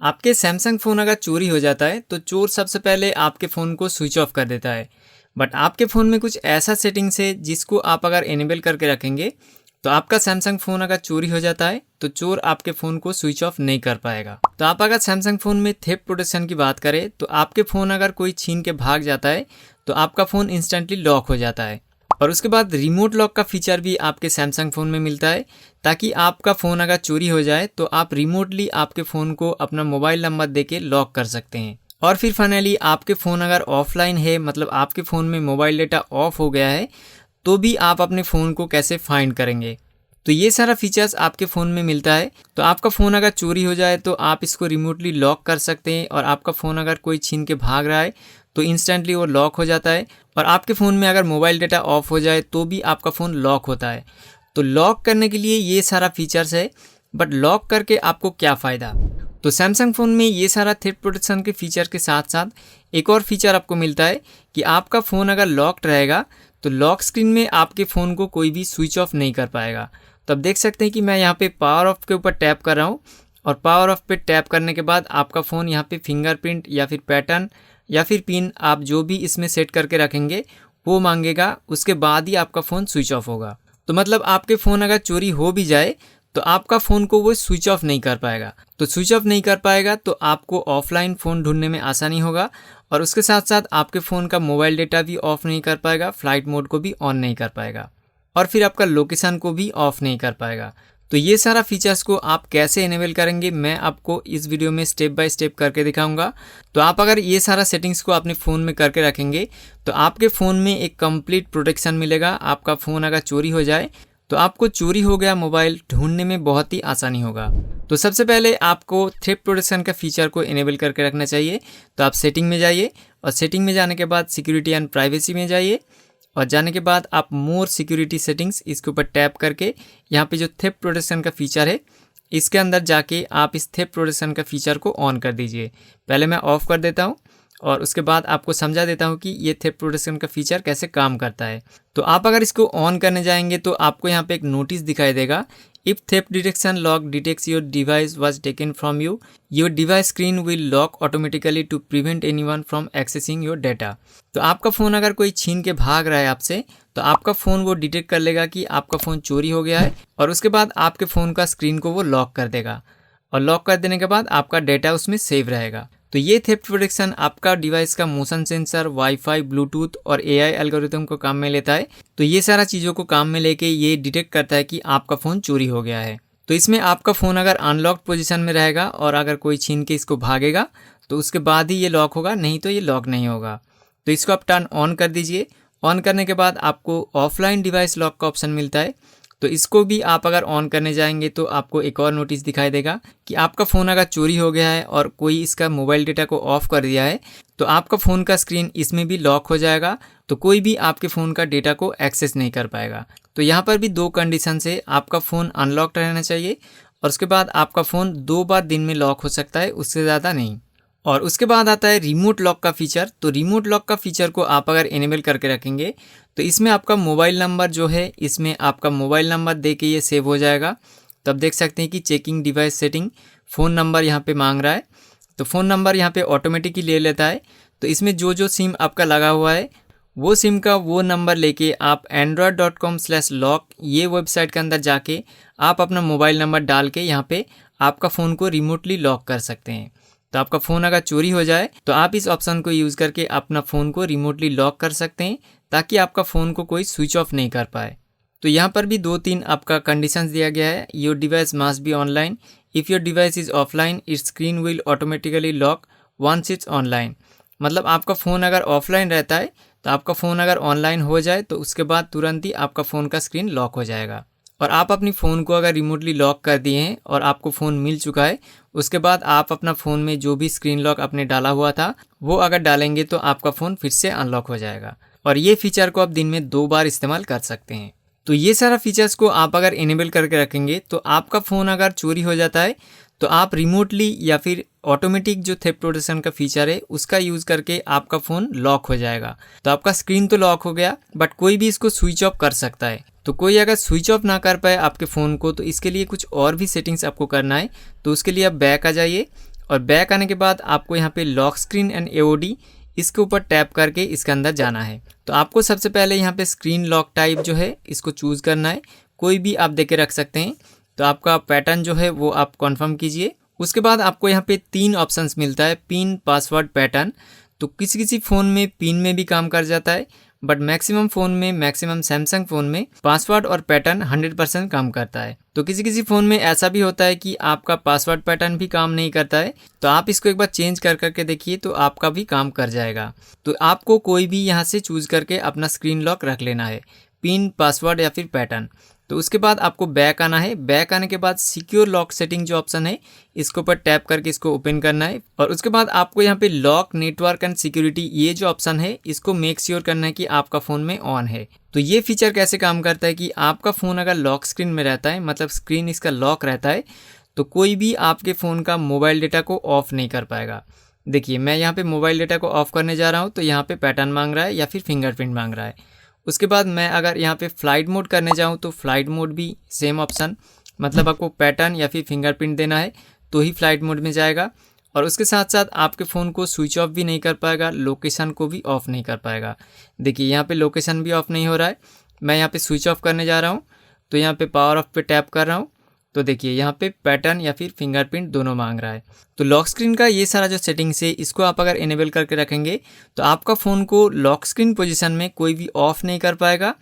आपके Samsung phone अगर चोरी हो जाता है तो चोर सबसे पहले आपके फ़ोन को स्विच ऑफ कर देता है। बट आपके फ़ोन में कुछ ऐसा सेटिंग्स है जिसको आप अगर इनेबल करके रखेंगे तो आपका सैमसंग फ़ोन अगर चोरी हो जाता है तो चोर आपके फ़ोन को स्विच ऑफ नहीं कर पाएगा। तो आप अगर सैमसंग फ़ोन में थेफ्ट प्रोटेक्शन की बात करें तो आपके फ़ोन अगर कोई छीन के भाग जाता है तो आपका फ़ोन इंस्टेंटली लॉक हो जाता है। और उसके बाद रिमोट लॉक का फीचर भी आपके सैमसंग फ़ोन में मिलता है, ताकि आपका फ़ोन अगर चोरी हो जाए तो आप रिमोटली आपके फ़ोन को अपना मोबाइल नंबर देके लॉक कर सकते हैं। और फिर फाइनली आपके फ़ोन अगर ऑफलाइन है, मतलब आपके फ़ोन में मोबाइल डेटा ऑफ हो गया है, तो भी आप अपने फ़ोन को कैसे फाइंड करेंगे। तो ये सारा फीचर्स आपके फ़ोन में मिलता है। तो आपका फ़ोन अगर चोरी हो जाए तो आप इसको रिमोटली लॉक कर सकते हैं, और आपका फ़ोन अगर कोई छीन के भाग रहा है तो इंस्टेंटली वो लॉक हो जाता है। और आपके फ़ोन में अगर मोबाइल डेटा ऑफ हो जाए तो भी आपका फ़ोन लॉक होता है। तो लॉक करने के लिए ये सारा फीचर्स है, बट लॉक करके आपको क्या फ़ायदा। तो सैमसंग फ़ोन में ये सारा थेफ्ट प्रोटेक्शन के फीचर के साथ साथ एक और फीचर आपको मिलता है कि आपका फ़ोन अगर लॉक्ड रहेगा तो लॉक स्क्रीन में आपके फ़ोन को कोई भी स्विच ऑफ नहीं कर पाएगा। तो आप देख सकते हैं कि मैं यहाँ पे पावर ऑफ के ऊपर टैप कर रहा हूँ, और पावर ऑफ पे टैप करने के बाद आपका फ़ोन यहाँ पे फिंगरप्रिंट या फिर पैटर्न या फिर पिन आप जो भी इसमें सेट करके रखेंगे वो मांगेगा, उसके बाद ही आपका फ़ोन स्विच ऑफ होगा। तो मतलब आपके फ़ोन अगर चोरी हो भी जाए तो आपका फ़ोन को वो स्विच ऑफ नहीं कर पाएगा। तो स्विच ऑफ नहीं कर पाएगा तो आपको ऑफलाइन फ़ोन ढूंढने में आसानी होगा, और उसके साथ साथ आपके फ़ोन का मोबाइल डेटा भी ऑफ नहीं कर पाएगा, फ्लाइट मोड को भी ऑन नहीं कर पाएगा, और फिर आपका लोकेशन को भी ऑफ नहीं कर पाएगा। तो ये सारा फीचर्स को आप कैसे इनेबल करेंगे मैं आपको इस वीडियो में स्टेप बाय स्टेप करके दिखाऊंगा। तो आप अगर ये सारा सेटिंग्स को अपने फ़ोन में करके रखेंगे तो आपके फ़ोन में एक कंप्लीट प्रोटेक्शन मिलेगा। आपका फ़ोन अगर चोरी हो जाए तो आपको चोरी हो गया मोबाइल ढूंढने में बहुत ही आसानी होगा। तो सबसे पहले आपको थेफ्ट प्रोटेक्शन का फीचर को इनेबल करके रखना चाहिए। तो आप सेटिंग में जाइए, और सेटिंग में जाने के बाद सिक्योरिटी एंड प्राइवेसी में जाइए, और जाने के बाद आप मोर सिक्योरिटी सेटिंग्स इसके ऊपर टैप करके यहाँ पे जो थेफ्ट प्रोटेक्शन का फीचर है इसके अंदर जाके आप इस थेफ्ट प्रोटेक्शन का फीचर को ऑन कर दीजिए। पहले मैं ऑफ़ कर देता हूँ और उसके बाद आपको समझा देता हूँ कि ये थेफ्ट प्रोटेक्शन का फीचर कैसे काम करता है। तो आप अगर इसको ऑन करने जाएंगे तो आपको यहाँ पे एक नोटिस दिखाई देगा, if theft detection lock detects your device was taken from you, your device screen will lock automatically to prevent anyone from accessing your data. तो आपका फ़ोन अगर कोई छीन के भाग रहा है आपसे तो आपका फ़ोन वो डिटेक्ट कर लेगा कि आपका फ़ोन चोरी हो गया है, और उसके बाद आपके फ़ोन का स्क्रीन को वो लॉक कर देगा, और लॉक कर देने के बाद आपका डेटा उसमें सेव रहेगा। तो ये थेफ्ट प्रोटेक्शन आपका डिवाइस का मोशन सेंसर, वाईफाई, ब्लूटूथ और एआई एल्गोरिथम को काम में लेता है। तो ये सारा चीज़ों को काम में लेके ये डिटेक्ट करता है कि आपका फ़ोन चोरी हो गया है। तो इसमें आपका फ़ोन अगर अनलॉक्ड पोजीशन में रहेगा और अगर कोई छीन के इसको भागेगा तो उसके बाद ही ये लॉक होगा, नहीं तो ये लॉक नहीं होगा। तो इसको आप टर्न ऑन कर दीजिए। ऑन करने के बाद आपको ऑफलाइन डिवाइस लॉक का ऑप्शन मिलता है। तो इसको भी आप अगर ऑन करने जाएंगे तो आपको एक और नोटिस दिखाई देगा कि आपका फ़ोन अगर चोरी हो गया है और कोई इसका मोबाइल डेटा को ऑफ कर दिया है तो आपका फ़ोन का स्क्रीन इसमें भी लॉक हो जाएगा। तो कोई भी आपके फ़ोन का डेटा को एक्सेस नहीं कर पाएगा। तो यहाँ पर भी दो कंडीशन से आपका फ़ोन अनलॉक्ड रहना चाहिए, और उसके बाद आपका फ़ोन 2 बार दिन में लॉक हो सकता है, उससे ज़्यादा नहीं। और उसके बाद आता है रिमोट लॉक का फीचर। तो रिमोट लॉक का फीचर को आप अगर इनेबल करके रखेंगे तो इसमें आपका मोबाइल नंबर जो है, इसमें आपका मोबाइल नंबर दे के ये सेव हो जाएगा। तब देख सकते हैं कि checking device setting, phone number यहाँ पे मांग रहा है, तो फ़ोन नंबर यहाँ पे ऑटोमेटिकली ले लेता है। तो इसमें जो जो सिम आपका लगा हुआ है वो सिम का वो नंबर लेके आप android.com/lock ये वेबसाइट के अंदर जाके आप अपना मोबाइल नंबर डाल के यहाँ पे आपका फ़ोन को रिमोटली लॉक कर सकते हैं। तो आपका फ़ोन अगर चोरी हो जाए तो आप इस ऑप्शन को यूज़ करके अपना फ़ोन को रिमोटली लॉक कर सकते हैं, ताकि आपका फ़ोन को कोई स्विच ऑफ नहीं कर पाए। तो यहाँ पर भी 2-3 आपका कंडीशंस दिया गया है। Your device must be online, if your device is offline its screen will automatically lock once it's online. मतलब आपका फ़ोन अगर ऑफलाइन रहता है तो आपका फ़ोन अगर ऑनलाइन हो जाए तो उसके बाद तुरंत ही आपका फ़ोन का स्क्रीन लॉक हो जाएगा। और आप अपनी फ़ोन को अगर रिमोटली लॉक कर दिए हैं और आपको फ़ोन मिल चुका है, उसके बाद आप अपना फ़ोन में जो भी स्क्रीन लॉक आपने डाला हुआ था वो अगर डालेंगे तो आपका फ़ोन फिर से अनलॉक हो जाएगा। और ये फीचर को आप दिन में 2 बार इस्तेमाल कर सकते हैं। तो ये सारा फीचर्स को आप अगर इनेबल करके रखेंगे तो आपका फ़ोन अगर चोरी हो जाता है तो आप रिमोटली या फिर ऑटोमेटिक जो थेफ्ट प्रोटेक्शन का फीचर है उसका यूज़ करके आपका फ़ोन लॉक हो जाएगा। तो आपका स्क्रीन तो लॉक हो गया, बट कोई भी इसको स्विच ऑफ कर सकता है। तो कोई अगर स्विच ऑफ ना कर पाए आपके फ़ोन को तो इसके लिए कुछ और भी सेटिंग्स आपको करना है। तो उसके लिए आप बैक आ जाइए और बैक आने के बाद आपको यहाँ पे लॉक स्क्रीन एंड AOD इसके ऊपर टैप करके इसके अंदर जाना है। तो आपको सबसे पहले यहाँ पे स्क्रीन लॉक टाइप जो है इसको चूज़ करना है, कोई भी आप देके रख सकते हैं। तो आपका पैटर्न जो है वो आप कन्फर्म कीजिए। उसके बाद आपको यहाँ पे 3 ऑप्शंस मिलता है, पिन, पासवर्ड, पैटर्न। तो किसी किसी फ़ोन में पिन में भी काम कर जाता है, बट मैक्सिमम सैमसंग फ़ोन में पासवर्ड और पैटर्न 100% काम करता है। तो किसी किसी फ़ोन में ऐसा भी होता है कि आपका पासवर्ड पैटर्न भी काम नहीं करता है, तो आप इसको एक बार चेंज कर करके देखिए तो आपका भी काम कर जाएगा। तो आपको कोई भी यहाँ से चूज़ करके अपना स्क्रीन लॉक रख लेना है, पिन, पासवर्ड या फिर पैटर्न। तो उसके बाद आपको बैक आना है। बैक आने के बाद सिक्योर लॉक सेटिंग जो ऑप्शन है इसके ऊपर टैप करके इसको ओपन करना है। और उसके बाद आपको यहाँ पे लॉक, नेटवर्क एंड सिक्योरिटी ये जो ऑप्शन है इसको मेक श्योर करना है कि आपका फ़ोन में ऑन है। तो ये फीचर कैसे काम करता है कि आपका फ़ोन अगर लॉक स्क्रीन में रहता है, मतलब स्क्रीन इसका लॉक रहता है, तो कोई भी आपके फ़ोन का मोबाइल डेटा को ऑफ़ नहीं कर पाएगा। देखिए मैं यहाँ पे मोबाइल डेटा को ऑफ़ करने जा रहा हूँ तो यहाँ पे पैटर्न मांग रहा है या फिर फिंगरप्रिंट मांग रहा है। उसके बाद मैं अगर यहाँ पे फ़्लाइट मोड करने जाऊँ तो फ़्लाइट मोड भी सेम ऑप्शन, मतलब आपको पैटर्न या फिर फिंगरप्रिंट देना है तो ही फ़्लाइट मोड में जाएगा। और उसके साथ साथ आपके फ़ोन को स्विच ऑफ भी नहीं कर पाएगा, लोकेशन को भी ऑफ़ नहीं कर पाएगा। देखिए यहाँ पे लोकेशन भी ऑफ़ नहीं हो रहा है। मैं यहाँ पे स्विच ऑफ करने जा रहा हूँ तो यहाँ पे पावर ऑफ पे टैप कर रहा हूँ तो देखिए यहाँ पे पैटर्न या फिर फिंगरप्रिंट दोनों मांग रहा है। तो लॉक स्क्रीन का ये सारा जो सेटिंग्स है इसको आप अगर इनेबल करके रखेंगे तो आपका फ़ोन को लॉक स्क्रीन पोजीशन में कोई भी ऑफ़ नहीं कर पाएगा।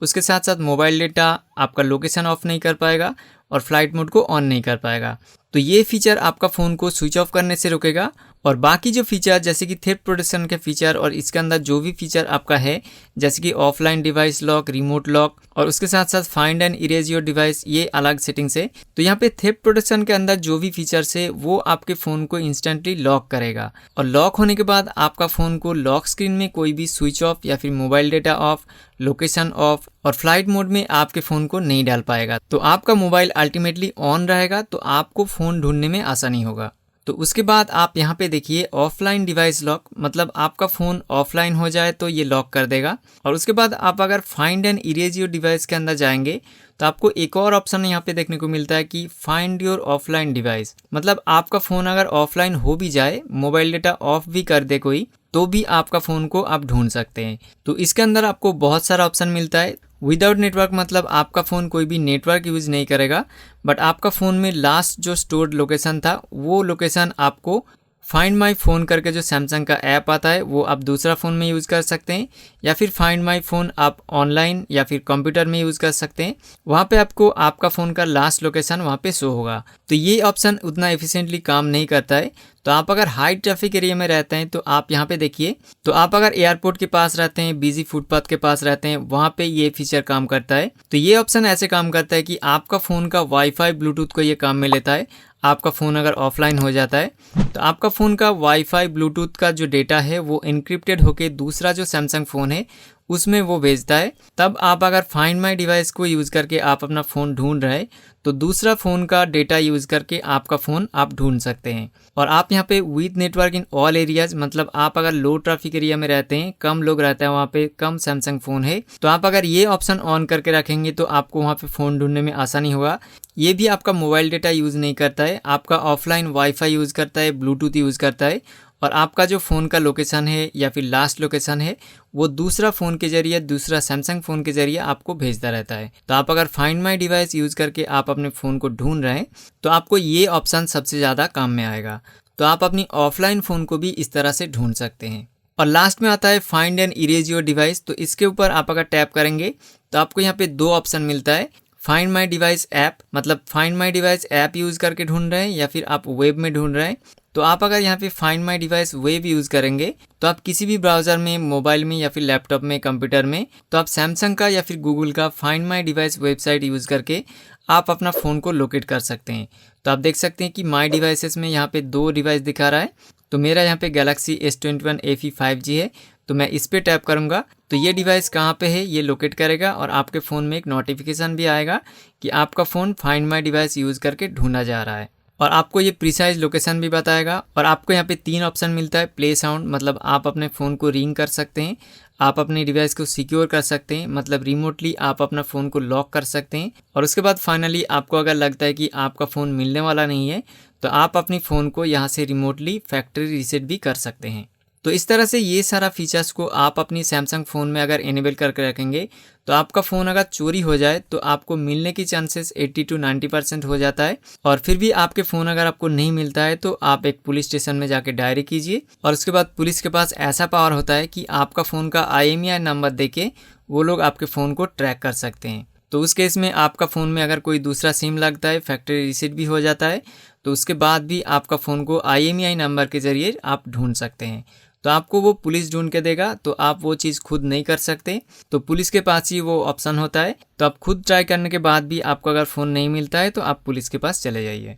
उसके साथ साथ मोबाइल डेटा, आपका लोकेशन ऑफ नहीं कर पाएगा और फ्लाइट मोड को ऑन नहीं कर पाएगा। तो ये फीचर आपका फ़ोन को स्विच ऑफ करने से रोकेगा। और बाकी जो फीचर जैसे कि थेफ्ट प्रोटेक्शन के फीचर और इसके अंदर जो भी फीचर आपका है जैसे कि offline device lock, remote lock और उसके साथ साथ find and erase your device, ये अलग सेटिंग्स है। तो यहाँ पे थेफ्ट प्रोटेक्शन के अंदर जो भी फीचर्स है वो आपके फ़ोन को इंस्टेंटली लॉक करेगा और लॉक होने के बाद आपका फ़ोन को लॉक स्क्रीन में कोई भी स्विच ऑफ या फिर mobile data of, location of और फ्लाइट मोड में आपके फ़ोन को नहीं डाल पाएगा। तो आपका मोबाइल अल्टीमेटली ऑन रहेगा तो आपको फ़ोन ढूंढने में आसानी होगा। तो उसके बाद आप यहाँ पे देखिए ऑफलाइन डिवाइस लॉक, मतलब आपका फ़ोन ऑफलाइन हो जाए तो ये लॉक कर देगा। और उसके बाद आप अगर find and erase your device के अंदर जाएंगे तो आपको एक और ऑप्शन यहाँ पे देखने को मिलता है कि फाइंड योर ऑफलाइन डिवाइस, मतलब आपका फ़ोन अगर ऑफलाइन हो भी जाए, मोबाइल डेटा ऑफ भी कर दे कोई, तो भी आपका फ़ोन को आप ढूंढ सकते हैं। तो इसके अंदर आपको बहुत सारा ऑप्शन मिलता है। विदाउट नेटवर्क मतलब आपका फ़ोन कोई भी नेटवर्क यूज़ नहीं करेगा, बट आपका फ़ोन में लास्ट जो स्टोर्ड लोकेशन था वो लोकेशन आपको फाइंड माई फ़ोन करके जो सैमसंग का ऐप आता है वो आप दूसरा फ़ोन में यूज़ कर सकते हैं, या फिर फाइंड माई फ़ोन आप ऑनलाइन या फिर कंप्यूटर में यूज़ कर सकते हैं। वहाँ पे आपको आपका फ़ोन का लास्ट लोकेशन वहाँ पे शो होगा। तो ये ऑप्शन उतना एफिशिएंटली काम नहीं करता है। तो आप अगर हाई ट्रैफिक एरिया में रहते हैं तो आप यहाँ पे देखिए, तो आप अगर एयरपोर्ट के पास रहते हैं, बिजी फुटपाथ के पास रहते हैं, वहाँ पे ये फीचर काम करता है। तो ये ऑप्शन ऐसे काम करता है कि आपका फ़ोन का वाईफाई ब्लूटूथ को ये काम में लेता है। आपका फ़ोन अगर ऑफलाइन हो जाता है तो आपका फ़ोन का वाईफाई ब्लूटूथ का जो डेटा है वो इनक्रिप्टेड होके दूसरा जो सैमसंग फ़ोन है उसमें वो भेजता है। तब आप अगर फाइंड माई डिवाइस को यूज़ करके आप अपना फ़ोन ढूंढ रहे हैं तो दूसरा फ़ोन का डेटा यूज़ करके आपका फ़ोन आप ढूंढ सकते हैं। और आप यहाँ पे with network in all areas, मतलब आप अगर लो ट्रैफिक एरिया में रहते हैं, कम लोग रहते हैं, वहाँ पे कम सैमसंग फ़ोन है, तो आप अगर ये ऑप्शन ऑन करके रखेंगे तो आपको वहाँ पे फ़ोन ढूंढने में आसानी होगा। ये भी आपका मोबाइल डेटा यूज़ नहीं करता है, आपका ऑफलाइन वाईफाई यूज़ करता है, ब्लूटूथ यूज़ करता है और आपका जो फ़ोन का लोकेशन है या फिर लास्ट लोकेशन है वो दूसरा फ़ोन के ज़रिए, दूसरा सैमसंग फ़ोन के ज़रिए आपको भेजता रहता है। तो आप अगर फाइंड माई डिवाइस यूज़ करके आप अपने फ़ोन को ढूंढ रहे हैं तो आपको ये ऑप्शन सबसे ज़्यादा काम में आएगा। तो आप अपनी ऑफलाइन फ़ोन को भी इस तरह से ढूंढ सकते हैं। और लास्ट में आता है find and erase your device. तो इसके ऊपर आप अगर टैप करेंगे तो आपको यहाँ पे 2 ऑप्शन मिलता है। फाइंड माई डिवाइस ऐप, मतलब find my device app use करके ढूंढ रहे हैं या फिर आप वेब में ढूंढ रहे हैं। तो आप अगर यहाँ पे find my device web use करेंगे तो आप किसी भी ब्राउज़र में, मोबाइल में या फिर लैपटॉप में, कंप्यूटर में, तो आप सैमसंग का या फिर गूगल का find my device website use करके आप अपना फ़ोन को लोकेट कर सकते हैं। तो आप देख सकते हैं कि माई डिवाइसेस में यहाँ पे 2 डिवाइस दिखा रहा है। तो मेरा यहाँ पे गैलेक्सी S21 FE 5G है, तो मैं इस पर टैप करूँगा तो ये डिवाइस कहाँ पे है ये लोकेट करेगा और आपके फ़ोन में एक नोटिफिकेशन भी आएगा कि आपका phone find my device use करके ढूंढा जा रहा है। और आपको ये प्रिसाइज लोकेशन भी बताएगा। और आपको यहाँ पे 3 ऑप्शन मिलता है। प्ले साउंड, मतलब आप अपने फ़ोन को रिंग कर सकते हैं, आप अपने डिवाइस को सिक्योर कर सकते हैं, मतलब रिमोटली आप अपना फ़ोन को लॉक कर सकते हैं। और उसके बाद फाइनली आपको अगर लगता है कि आपका फ़ोन मिलने वाला नहीं है तो आप अपनी फ़ोन को यहाँ से रिमोटली फैक्ट्री रीसेट भी कर सकते हैं। तो इस तरह से ये सारा फीचर्स को आप अपनी सैमसंग फ़ोन में अगर इनेबल करके रखेंगे तो आपका फ़ोन अगर चोरी हो जाए तो आपको मिलने की चांसेस 80 to 90% हो जाता है। और फिर भी आपके फ़ोन अगर आपको नहीं मिलता है तो आप एक पुलिस स्टेशन में जाके डायरी कीजिए और उसके बाद पुलिस के पास ऐसा पावर होता है कि आपका फ़ोन का IMEI नंबर देके वो लोग आपके फ़ोन को ट्रैक कर सकते हैं। तो उस केस में आपका फ़ोन में अगर कोई दूसरा सिम लगता है, फैक्ट्री रीसेट भी हो जाता है, तो उसके बाद भी आपका फ़ोन को IMEI नंबर के ज़रिए आप ढूंढ सकते हैं। तो आपको वो पुलिस ढूंढ के देगा, तो आप वो चीज़ खुद नहीं कर सकते, तो पुलिस के पास ही वो ऑप्शन होता है। तो आप खुद ट्राई करने के बाद भी आपको अगर फ़ोन नहीं मिलता है तो आप पुलिस के पास चले जाइए।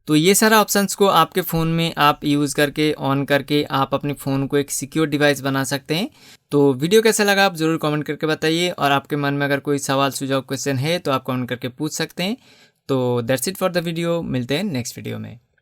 तो ये सारा ऑप्शंस को आपके फ़ोन में आप यूज़ करके ऑन करके आप अपने फ़ोन को एक सिक्योर डिवाइस बना सकते हैं। तो वीडियो कैसा लगा आप ज़रूर कमेंट करके बताइए और आपके मन में अगर कोई सवाल सुझाव क्वेश्चन है तो आप कमेंट करके पूछ सकते हैं। तो that's it for the video, मिलते हैं नेक्स्ट वीडियो में।